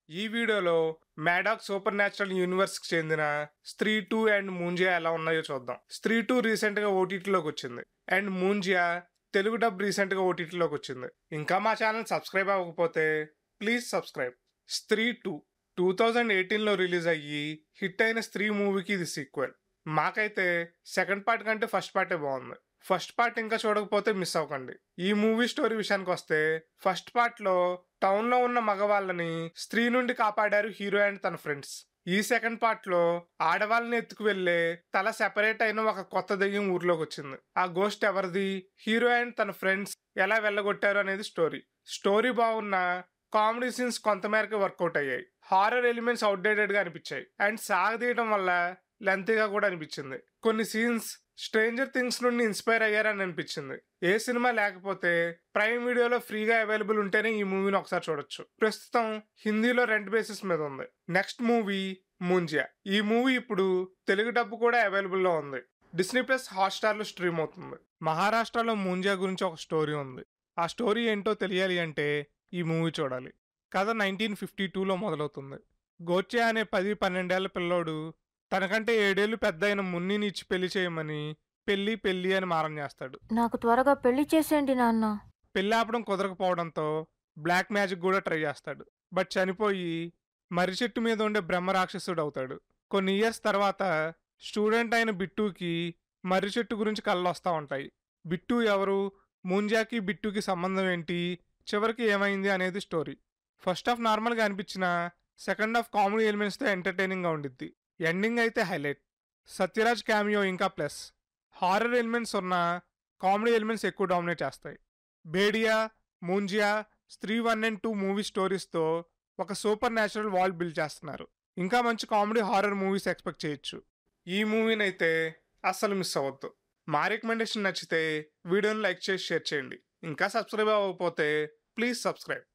ఈ వీడియోలో Maddock super natural universe కి చెందిన స్త్రీ 2 అండ్ మూంజియా ఎలా ఉన్నాయో చూద్దాం. స్త్రీ 2 రీసెంట్ గా ఓటీటీలోకి వచ్చింది అండ్ మూంజియా తెలుగు డబ్ రీసెంట్ గా ఓటీటీలోకి వచ్చింది. ఇంకా మా ఛానల్ సబ్స్క్రైబ్ అవ్వకపోతే ప్లీజ్ సబ్స్క్రైబ్. స్త్రీ 2 2018లో రిలీజ్ అయ్యి హిట్ అయిన స్త్రీ మూవీకి ఇది సీక్వెల్. మాకైతే సెకండ్ పార్ట్ కంటే ఫస్ట్ పార్టే బాగుంది. ఫస్ట్ పార్ట్ ఇంకా చూడకపోతే మిస్ అవ్వకండి. ఈ మూవీ స్టోరీ విషయానికి వస్తే ఫస్ట్ పార్ట్ లో టౌన్ లో ఉన్న మగవాళ్ళని స్త్రీ నుండి కాపాడారు హీరో అండ్ తన ఫ్రెండ్స్. ఈ సెకండ్ పార్ట్ లో ఆడవాళ్ళని ఎత్తుకు వెళ్లే తల సెపరేట్ అయిన ఒక కొత్త దెయ్యం ఊర్లోకి వచ్చింది. ఆ గోస్ట్ ఎవరిది, హీరో అండ్ తన ఫ్రెండ్స్ ఎలా వెళ్ళగొట్టారు అనేది స్టోరీ. స్టోరీ బాగున్నా కామెడీ సీన్స్ కొంతమేరకు వర్కౌట్ అయ్యాయి. హారర్ ఎలిమెంట్స్ అవుట్డేటెడ్ గా అనిపించాయి అండ్ సాగదీయడం వల్ల లెంతీగా కూడా అనిపించింది. కొన్ని సీన్స్ స్ట్రేంజర్ థింగ్స్ నుండి ఇన్స్పైర్ అయ్యారని అనిపించింది. ఏ సినిమా లేకపోతే ప్రైమ్ వీడియోలో ఫ్రీగా అవైలబుల్ ఉంటేనే ఈ మూవీని ఒకసారి చూడొచ్చు. ప్రస్తుతం హిందీలో రెంట్ బేసిస్ మీద ఉంది. Next movie Munjya. ఈ మూవీ ఇప్పుడు తెలుగు డబ్బు కూడా అవైలబుల్ లో ఉంది. డిస్నీ ప్లస్ హాట్స్టార్ లో స్ట్రీమ్ అవుతుంది. మహారాష్ట్రలో మూంజియా గురించి ఒక స్టోరీ ఉంది. ఆ స్టోరీ ఏంటో తెలియాలి అంటే ఈ మూవీ చూడాలి. కథ 1952లో మొదలవుతుంది. గోచే అనే 10-12 ఏళ్ల పిల్లోడు తనకంటే 7 ఏళ్లు పెద్ద అయిన మున్నిని ఇచ్చి పెళ్లి చేయమని పెళ్లి అని మారం చేస్తాడు. నాకు త్వరగా పెళ్లి చేసేయండి నాన్న. పెళ్లి ఆపడం కుదరకపోవడంతో బ్లాక్ మ్యాజిక్ కూడా ట్రై చేస్తాడు. బట్ చనిపోయి మర్రి చెట్టు మీద ఉండే బ్రహ్మ రాక్షసుడు అవుతాడు. కొన్ని ఇయర్స్ తర్వాత స్టూడెంట్ అయిన బిట్టుకి మర్రి చెట్టు గురించి కళ్ళు వస్తూ ఉంటాయి. బిట్టు ఎవరు, మూంజాకి బిట్టుకి సంబంధం ఏంటి, చివరికి ఏమైంది అనేది స్టోరీ. ఫస్ట్ హాఫ్ నార్మల్గా అనిపించిన సెకండ్ హాఫ్ కామెడీ ఎలిమెంట్స్తో ఎంటర్టైనింగ్గా ఉండిద్ది. ఎండింగ్ అయితే హైలైట్. సత్యరాజ్ క్యామియో ఇంకా ప్లస్. హారర్ ఎలిమెంట్స్ ఉన్న కామెడీ ఎలిమెంట్స్ ఎక్కువ డామినేట్ చేస్తాయి. బేడియా, మూంజియా, స్త్రీ 1 and 2 మూవీ స్టోరీస్తో ఒక సూపర్ న్యాచురల్ వరల్డ్ బిల్డ్ చేస్తున్నారు. ఇంకా మంచి కామెడీ హారర్ మూవీస్ ఎక్స్పెక్ట్ చేయొచ్చు. ఈ మూవీని అయితే అస్సలు మిస్ అవ్వద్దు. మా రికమెండేషన్ నచ్చితే వీడియోని లైక్ చేసి షేర్ చేయండి. ఇంకా సబ్స్క్రైబ్ అవ్వకపోతే ప్లీజ్ సబ్స్క్రైబ్.